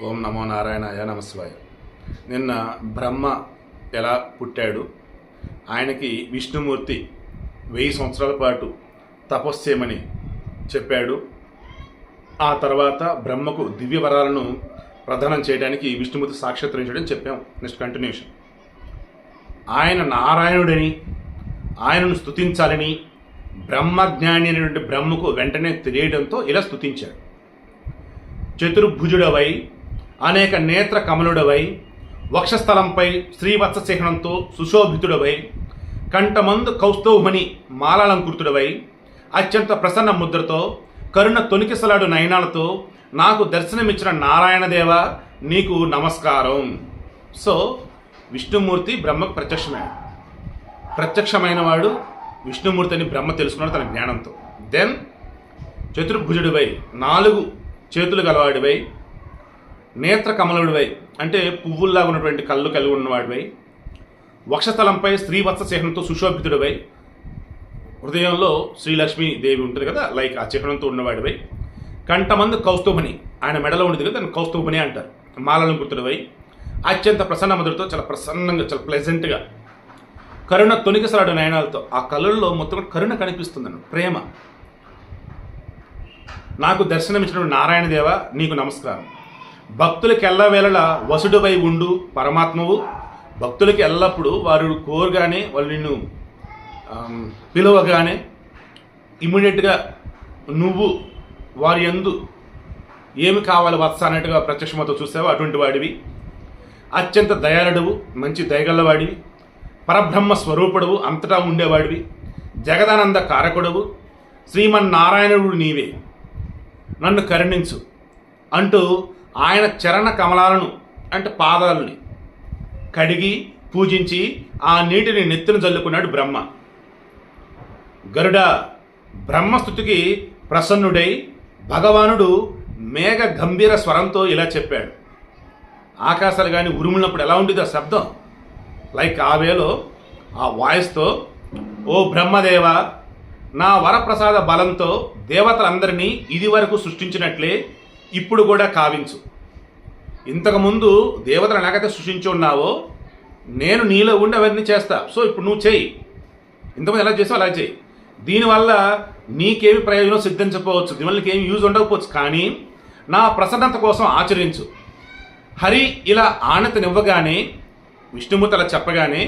ఓం నమో నారాయణాయ నమశివాయ. నిన్న బ్రహ్మ ఎలా పుట్టాడు, ఆయనకి విష్ణుమూర్తి 1000 సంవత్సరాల పాటు తపస్సు చేయమని చెప్పాడు. ఆ తర్వాత బ్రహ్మకు దివ్య వరాలను ప్రదానం చేయడానికి విష్ణుమూర్తి సాక్షాత్కరించడం చెప్పాం. Next continuation. ఆయన నారాయణుడని, ఆయనను స్తుతించాలని బ్రహ్మజ్ఞాని అనేటువంటి బ్రహ్మకు వెంటనే తెలియడంతో ఇలా స్తుతించాడు. చతుర్భుజుడవై, అనేక నేత్ర కమలుడవై, వక్షస్థలంపై శ్రీవత్స చిహ్నంతో సుశోభితుడవై, కంఠమందు కౌస్తవమణి మాలాలంకృతుడవై, అత్యంత ప్రసన్న ముద్రతో, కరుణ తొనికిసలాడు నయనాలతో నాకు దర్శనమిచ్చిన నారాయణదేవ నీకు నమస్కారం. సో విష్ణుమూర్తి బ్రహ్మకు ప్రత్యక్షమైన వాడు విష్ణుమూర్తి అని బ్రహ్మ తెలుసుకున్నాడు తన జ్ఞానంతో. దెన్ చతుర్భుజుడివై, 4 చేతులు గలవాడివై, నేత్ర కమలుడివై అంటే పువ్వుల్లాగా ఉన్నటువంటి కళ్ళు కలిగి ఉన్నవాడివై, వక్షస్థలంపై శ్రీవత్స చిహ్నంతో సుశోభితుడివై, హృదయంలో శ్రీలక్ష్మీదేవి ఉంటుంది కదా, లైక్ ఆ చిహ్నంతో ఉన్నవాడివై, కంఠమందు కౌస్తవమణి, ఆయన మెడలో ఉండేది కదా దాన్ని కౌస్తవమణి అంటారు, మాలాలంకృతుడివై, అత్యంత ప్రసన్న ముద్రతో చాలా ప్రసన్నంగా చాలా ప్లెజెంట్గా, కరుణ తొనికిసలాడు నయనాలతో, ఆ కళ్ళల్లో మొత్తం కరుణ కనిపిస్తుందన్న ప్రేమ. నాకు దర్శనమిచ్చిన నారాయణదేవ నీకు నమస్కారం. భక్తులకి ఎల్లవేళలా వసుడువై ఉండు పరమాత్మవు. భక్తులకి ఎల్లప్పుడూ వారు కోరగానే, వాళ్ళు నిన్ను పిలవగానే ఇమ్మీడియట్గా నువ్వు వారి యందు ఏమి కావాలి వత్స అన్నట్టుగా ప్రత్యక్షమతో చూసావు, అటువంటి వాడివి. అత్యంత దయాళుడవు, మంచి దయగలవాడివి, పరబ్రహ్మ స్వరూపుడవు, అంతటా ఉండేవాడివి, జగదానంద కారకుడవు, శ్రీమన్నారాయణుడు నీవే, నన్ను కరుణించు అంటూ ఆయన చరణ కమలాలను అంటే పాదాలని కడిగి పూజించి ఆ నీటిని నెత్తిన జల్లుకున్నాడు బ్రహ్మ. గరుడ బ్రహ్మస్తుతికి ప్రసన్నుడై భగవానుడు మేఘ గంభీర స్వరంతో ఇలా చెప్పాడు. ఆకాశాలు కానీ ఉరుములప్పుడు ఎలా ఉండేది ఆ శబ్దం, లైక్ ఆ వేలో ఆ వాయిస్తో, ఓ బ్రహ్మదేవ, నా వరప్రసాద బలంతో దేవతలందరినీ ఇది వరకు సృష్టించినట్లే ఇప్పుడు కూడా కావించు. ఇంతకుముందు దేవతలు ఎలాగైతే సృష్టించి ఉన్నావో నేను నీలో ఉండి అవన్నీ చేస్తా. సో ఇప్పుడు నువ్వు చేయి, ఇంతకుముందు ఎలా చేసావు అలా చేయి. దీనివల్ల నీకేమి ప్రయోజనం సిద్ధించకపోవచ్చు, దీనివల్ల నీకేమి యూజ్ ఉండకపోవచ్చు, కానీ నా ప్రసన్నత కోసం ఆచరించు. హరి ఇలా ఆనతినివ్వగానే, విష్ణుమూర్తి అలా చెప్పగానే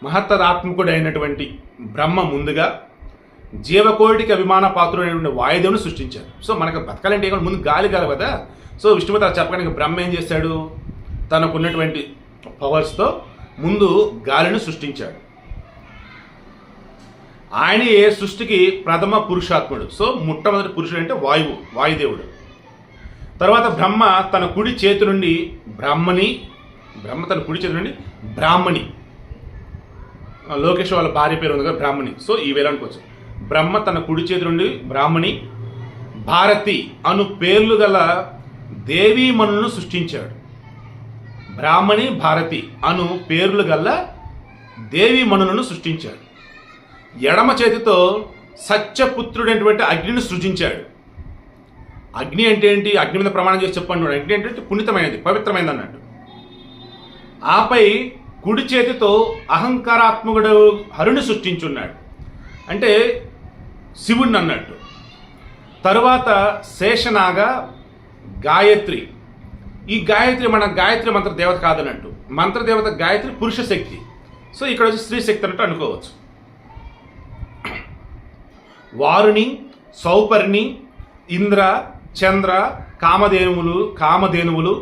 మహత్తరాత్మకుడైనటువంటి బ్రహ్మ ముందుగా జీవకోటికి అభిమాన పాత్రుడైనటువంటి వాయుదేవుని సృష్టించాడు. సో మనకు బతకాలంటే ముందు గాలి కాదు కదా. సో విష్ణుమూర్తి అలా చెప్పడానికి బ్రహ్మ ఏం చేశాడు, తనకున్నటువంటి పవర్స్తో ముందు గాలిని సృష్టించాడు. ఆయన ఏ సృష్టికి ప్రథమ పురుషాత్ముడు. సో మొట్టమొదటి పురుషుడు అంటే వాయుదేవుడు. తర్వాత బ్రహ్మ తన కుడి చేతి నుండి బ్రాహ్మణి, లోకేష్ వాళ్ళ భార్య పేరు ఉంది కదా బ్రాహ్మణి. సో ఈ వేళ అనుకోవచ్చు. బ్రహ్మ తన కుడి చేతి నుండి బ్రాహ్మణి, భారతి అను పేర్లు గల దేవీమణులను సృష్టించాడు. బ్రాహ్మణి, భారతి అను పేర్లు గల దేవీమణులను సృష్టించాడు. ఎడమ చేతితో సత్యపుత్రుడైనటువంటి అగ్నిని సృజించాడు. అగ్ని అంటే ఏంటి, అగ్ని మీద ప్రమాణం చేసి చెప్పండి. అగ్ని అంటే పుణితమైనది, పవిత్రమైనది అన్నట్టు. ఆపై కుడి చేతితో అహంకారాత్మకుడు హరుని సృష్టించున్నాడు, అంటే శివుణ్ణి అన్నట్టు. తరువాత శేషనాగ, గాయత్రి. ఈ గాయత్రి మన గాయత్రి మంత్ర దేవత కాదన్నట్టు. మంత్రదేవత గాయత్రి పురుష శక్తి. సో ఇక్కడ వచ్చి స్త్రీ శక్తి అన్నట్టు అనుకోవచ్చు. వారుని, సౌపర్ణి, ఇంద్ర, చంద్ర, కామధేనువులు,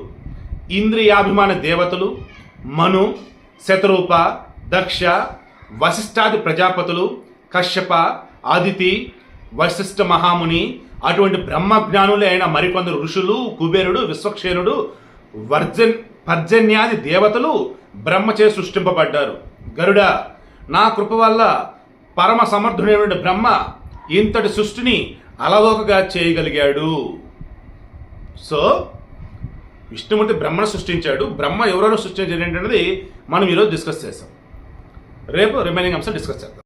ఇంద్రియాభిమాన దేవతలు, మను, శతరూప, దక్ష, వశిష్ఠాది ప్రజాపతులు, కశ్యప, ఆదితి, వశిష్ఠ మహాముని, అటువంటి బ్రహ్మజ్ఞానులే అయిన మరికొందరు ఋషులు, కుబేరుడు, విశ్వక్షేణుడు, పర్జన్యాది దేవతలు బ్రహ్మచే సృష్టింపబడ్డారు. గరుడ, నా కృప వల్ల పరమ సమర్థుడైన బ్రహ్మ ఇంతటి సృష్టిని అలవోకగా చేయగలిగాడు. సో విష్ణుమూర్తి బ్రహ్మను సృష్టించాడు. బ్రహ్మ ఎవరెవరు సృష్టించాడు ఏంటనేది మనం ఈరోజు డిస్కస్ చేస్తాం. రేపు రిమైనింగ్ అంశాలు డిస్కస్ చేద్దాం.